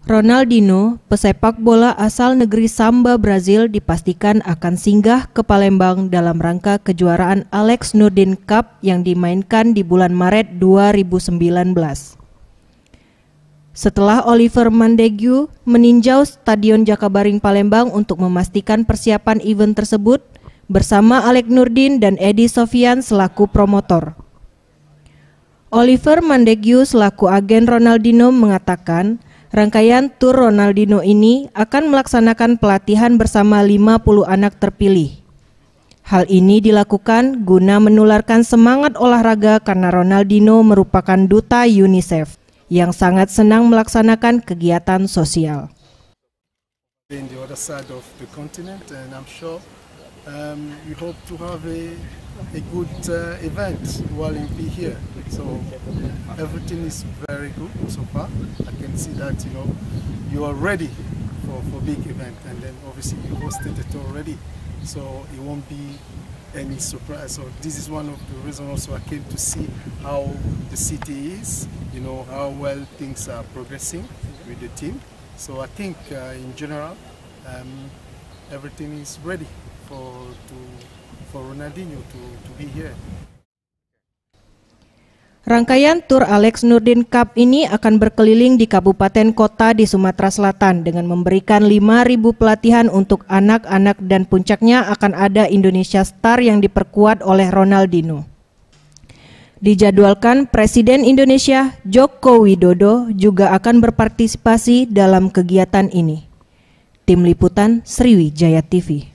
Ronaldinho, pesepak bola asal negeri Samba, Brazil, dipastikan akan singgah ke Palembang dalam rangka kejuaraan Alex Nurdin Cup yang dimainkan di bulan Maret 2019. Setelah Oliver Montague meninjau Stadion Jakabaring Palembang untuk memastikan persiapan event tersebut bersama Alex Nurdin dan Edi Sofian selaku promotor. Oliver Montague selaku agen Ronaldinho mengatakan rangkaian tur Ronaldinho ini akan melaksanakan pelatihan bersama 50 anak terpilih. Hal ini dilakukan guna menularkan semangat olahraga karena Ronaldinho merupakan duta UNICEF yang sangat senang melaksanakan kegiatan sosial. In the other side of the continent, and I'm sure we hope to have a good event while we be here. So everything is very good so far. I can see that you are ready for big event, and then obviously you hosted it already, so it won't be any surprise. So this is one of the reasons also I came to see how the city is, how well things are progressing with the team. So I think in general everything is ready for Ronaldinho to be here. Rangkaian tur Alex Nurdin Cup ini akan berkeliling di kabupaten kota di Sumatera Selatan dengan memberikan 5.000 pelatihan untuk anak-anak dan puncaknya akan ada Indonesia Star yang diperkuat oleh Ronaldinho. Dijadwalkan Presiden Indonesia Joko Widodo juga akan berpartisipasi dalam kegiatan ini. Tim Liputan Sriwijaya TV.